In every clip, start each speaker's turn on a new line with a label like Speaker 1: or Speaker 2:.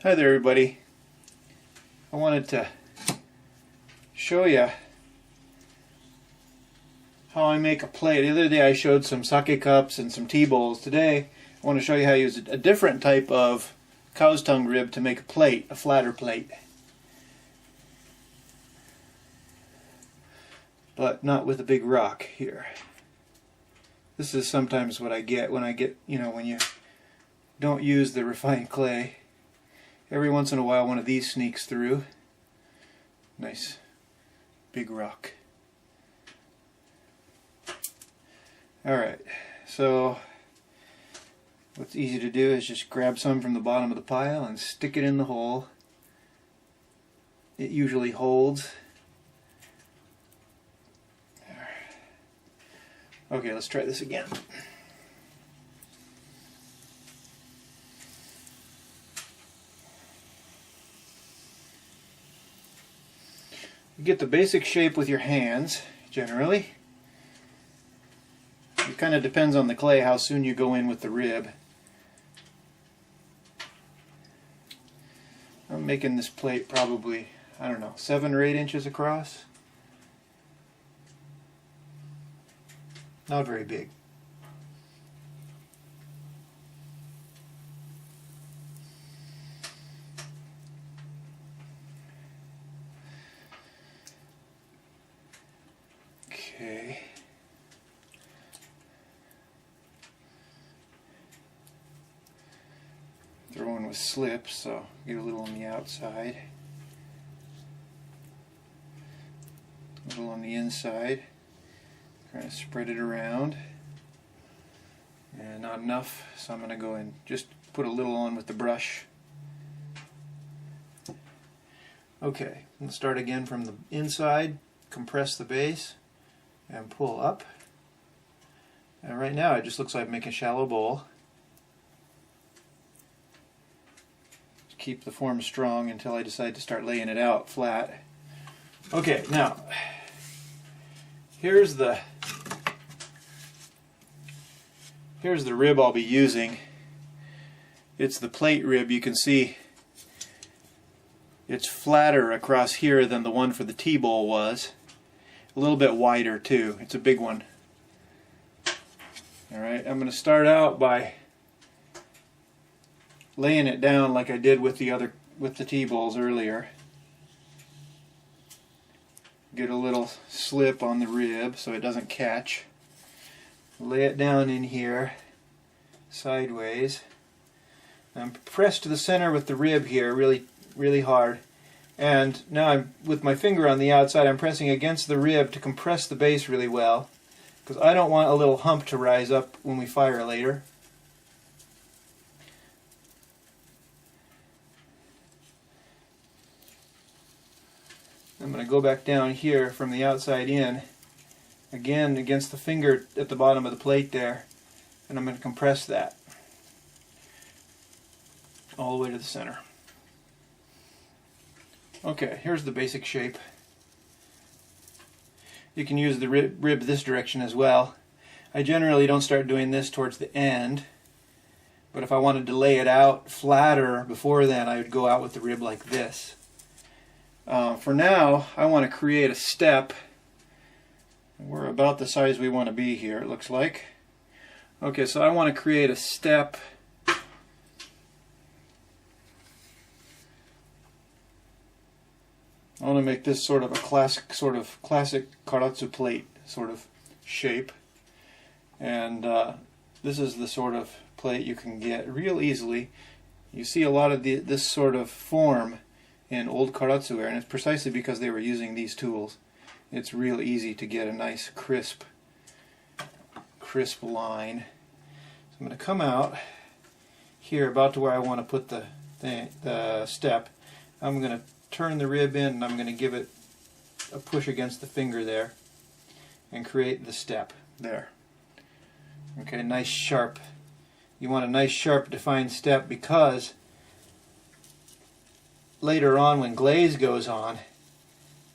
Speaker 1: Hi there everybody. I wanted to show you how I make a plate. The other day I showed some sake cups and some tea bowls. Today I want to show you how to use a different type of cow's tongue rib to make a plate, a flatter plate. But not with a big rock here. This is sometimes what I get when when you don't use the refined clay. Every once in a while one of these sneaks through. Nice big rock. Alright, so what's easy to do is just grab some from the bottom of the pile and stick it in the hole. It usually holds. Okay, let's try this again. You get the basic shape with your hands, generally. It kind of depends on the clay how soon you go in with the rib. I'm making this plate probably, I don't know, 7 or 8 inches across. Not very big. Okay. Throwing with slips, so get a little on the outside, a little on the inside. Kind of spread it around, and not enough, so I'm going to go and just put a little on with the brush. Okay, let's start again from the inside, compress the base, and pull up. And right now it just looks like making a shallow bowl. Keep the form strong until I decide to start laying it out flat. Okay, now here's the rib I'll be using. It's the plate rib. You can see it's flatter across here than the one for the tea bowl was. A little bit wider too. It's a big one. Alright, I'm going to start out by laying it down like I did with the tea bowls earlier. Get a little slip on the rib so it doesn't catch. Lay it down in here sideways. I'm pressed to the center with the rib here really hard, and now I'm with my finger on the outside. I'm pressing against the rib to compress the base really well, because I don't want a little hump to rise up when we fire later. I'm going to go back down here from the outside in, again against the finger at the bottom of the plate there, and I'm going to compress that all the way to the center. Okay, here's the basic shape. You can use the rib this direction as well. I generally don't start doing this towards the end, but if I wanted to lay it out flatter before then, I would go out with the rib like this. For now, I want to create a step. We're about the size we want to be here, it looks like. Okay, so I want to create a step. I want to make this sort of a classic Karatsu plate sort of shape. And this is the sort of plate you can get real easily. You see a lot of this sort of form in old Karatsu ware, and it's precisely because they were using these tools. It's real easy to get a nice crisp line. So I'm going to come out here about to where I want to put the step. I'm going to turn the rib in, and I'm going to give it a push against the finger there and create the step there. Okay, nice sharp. You want a nice sharp defined step, because later on when glaze goes on,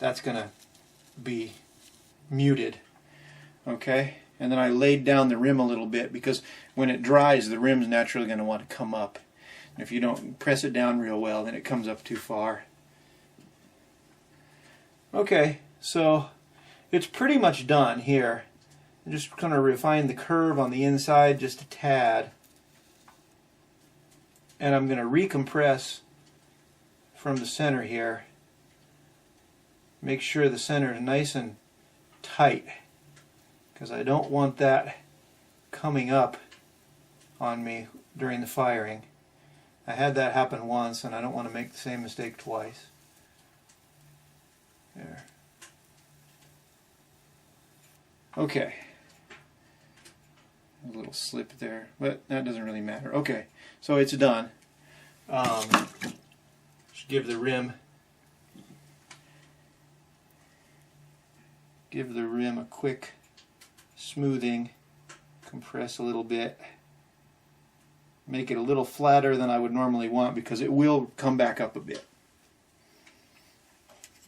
Speaker 1: that's going to be muted. Okay, and then I laid down the rim a little bit, because when it dries the rim's naturally going to want to come up. If you don't press it down real well, then it comes up too far. Okay, so it's pretty much done here. I'm just going to refine the curve on the inside just a tad. And I'm going to recompress from the center here. Make sure the center is nice and tight, because I don't want that coming up on me during the firing. I had that happen once, and I don't want to make the same mistake twice. There. Okay. A little slip there, but that doesn't really matter. Okay, so it's done. Just give the rim a quick smoothing, compress a little bit, make it a little flatter than I would normally want because it will come back up a bit.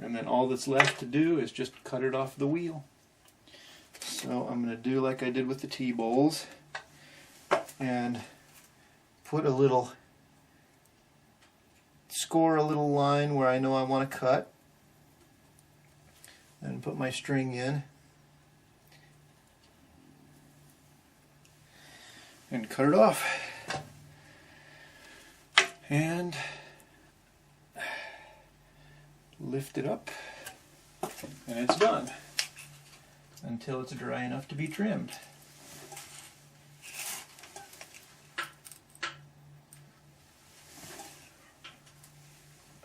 Speaker 1: And then all that's left to do is just cut it off the wheel. So I'm going to do like I did with the T-bowls and score a little line where I know I want to cut, and put my string in and cut it off, and lift it up, and it's done until it's dry enough to be trimmed.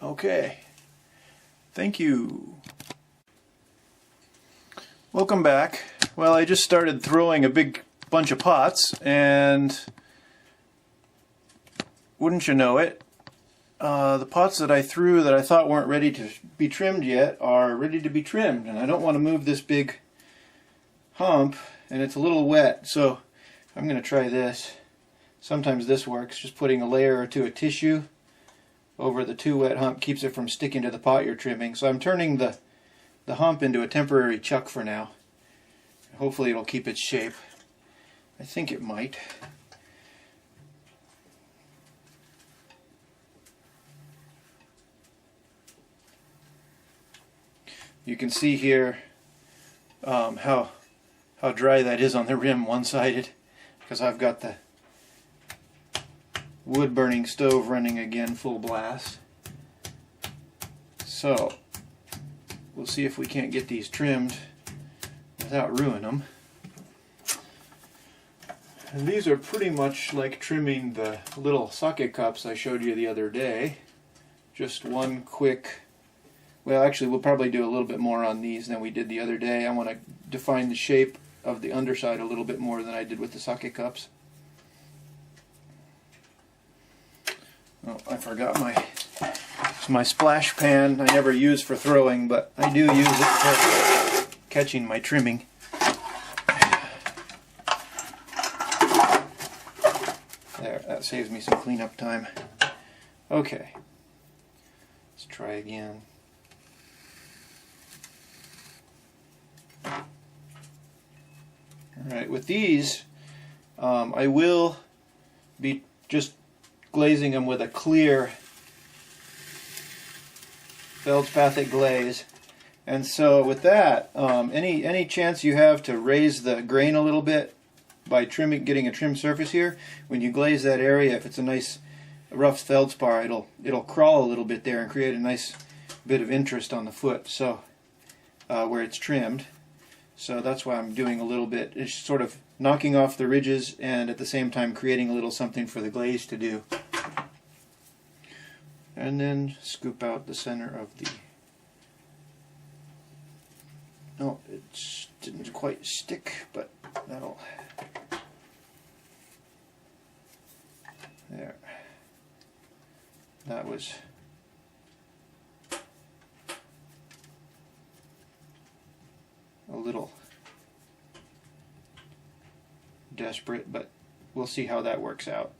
Speaker 1: Okay, thank you. Welcome back. Well, I just started throwing a big bunch of pots, and wouldn't you know it, the pots that I threw that I thought weren't ready to be trimmed yet are ready to be trimmed, and I don't want to move this big hump, and it's a little wet, so I'm going to try this. Sometimes this works, just putting a layer or two of tissue over the too wet hump keeps it from sticking to the pot you're trimming. So I'm turning the hump into a temporary chuck for now. Hopefully it'll keep its shape. I think it might. You can see here how dry that is on the rim, one-sided, because I've got the wood burning stove running again full blast. So we'll see if we can't get these trimmed without ruining them. And these are pretty much like trimming the little sake cups I showed you the other day. Just one quick, well, actually we'll probably do a little bit more on these than we did the other day. I want to define the shape of the underside a little bit more than I did with the sake cups. Oh, I forgot my splash pan. I never use for throwing, but I do use it for catching my trimming. There, that saves me some cleanup time. Okay, let's try again. Alright, with these, I will be just glazing them with a clear feldspathic glaze. And so with that, any chance you have to raise the grain a little bit by getting a trim surface here, when you glaze that area, if it's a nice rough feldspar, it'll crawl a little bit there and create a nice bit of interest on the foot, so where it's trimmed. So that's why I'm doing a little bit, it's sort of knocking off the ridges and at the same time creating a little something for the glaze to do. And then scoop out the center of the... No, it didn't quite stick, but that'll... There. That was... a little desperate, but we'll see how that works out.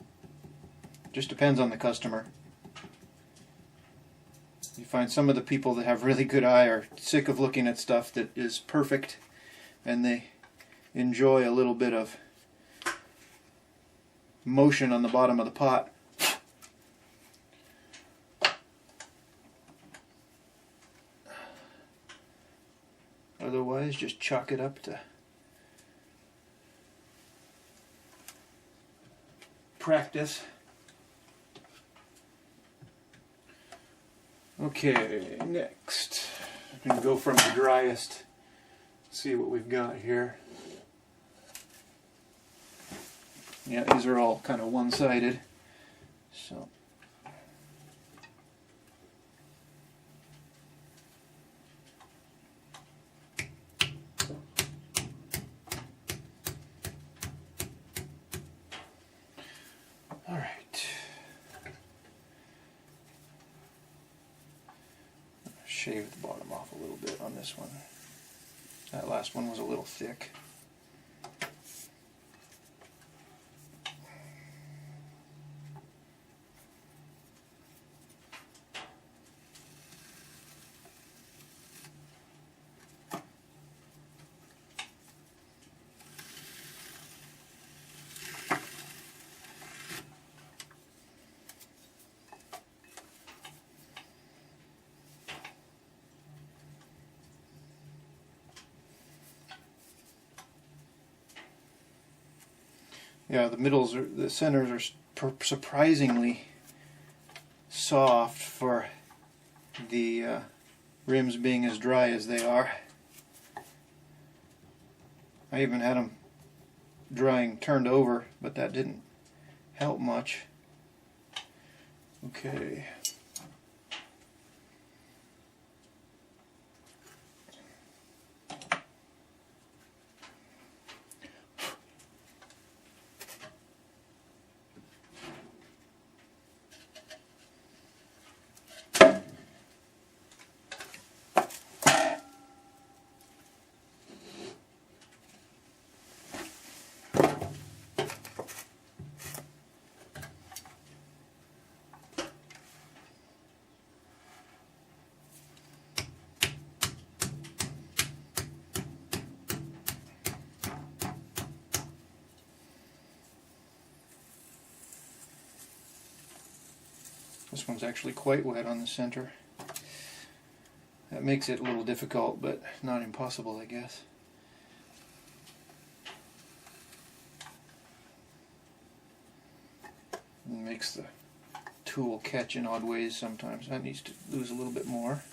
Speaker 1: Just depends on the customer. You find some of the people that have really good eye are sick of looking at stuff that is perfect, and they enjoy a little bit of motion on the bottom of the pot. otherwise, just chalk it up to practice. Okay, next I'm going to go from the driest, see what we've got here. Yeah, these are all kind of one-sided, so all right. Shave the bottom off a little bit on this one. That last one was a little thick. Yeah, the centers are surprisingly soft for the rims being as dry as they are. I even had them drying turned over, but that didn't help much. Okay. This one's actually quite wet on the center. That makes it a little difficult, but not impossible, I guess. It makes the tool catch in odd ways sometimes. That needs to lose a little bit more.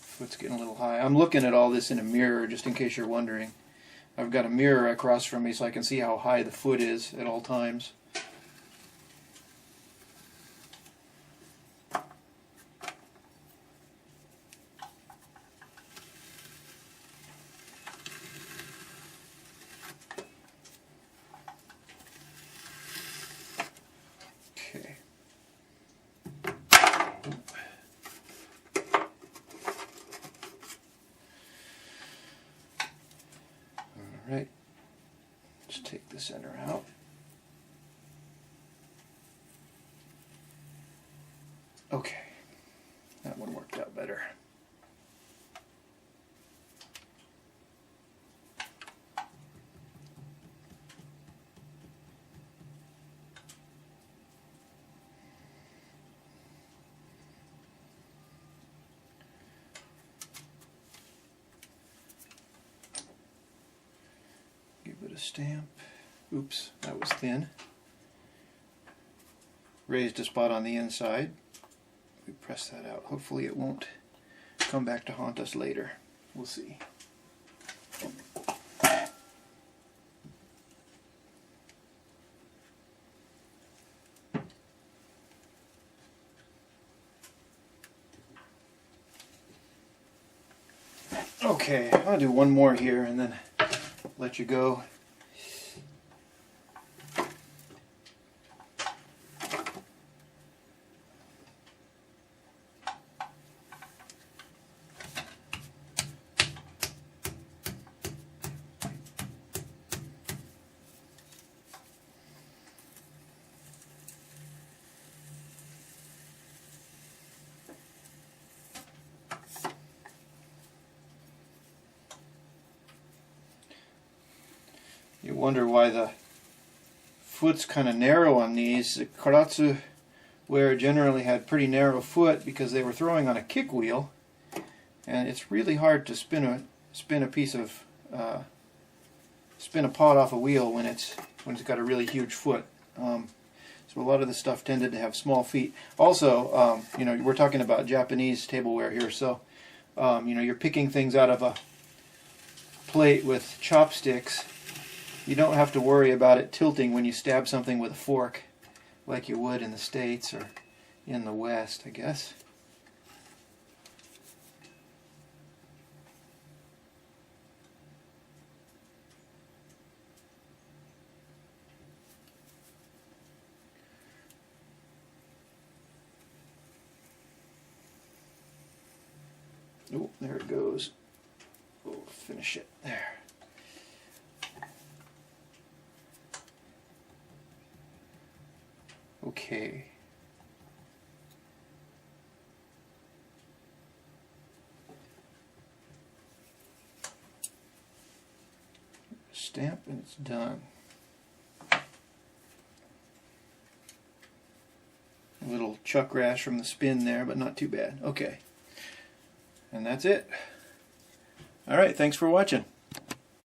Speaker 1: Foot's getting a little high. I'm looking at all this in a mirror, just in case you're wondering. I've got a mirror across from me so I can see how high the foot is at all times. Okay. All right. Just take the center out. Okay. That one worked out better. Give it a stamp. Oops, that was thin. Raised a spot on the inside. We press that out. Hopefully it won't come back to haunt us later. We'll see. Okay, I'll do one more here and then let you go. You wonder why the foot's kind of narrow on these. The Karatsu ware generally had pretty narrow foot because they were throwing on a kick wheel, and it's really hard to spin spin a spin a pot off a wheel when it's got a really huge foot. So a lot of the stuff tended to have small feet. Also, you know, we're talking about Japanese tableware here, so you know, you're picking things out of a plate with chopsticks. You don't have to worry about it tilting when you stab something with a fork, like you would in the States or in the West, I guess. Oh, there it goes. We'll finish it there. Okay. Stamp and it's done. A little chuck rash from the spin there, but not too bad. Okay. And that's it. Alright, thanks for watching.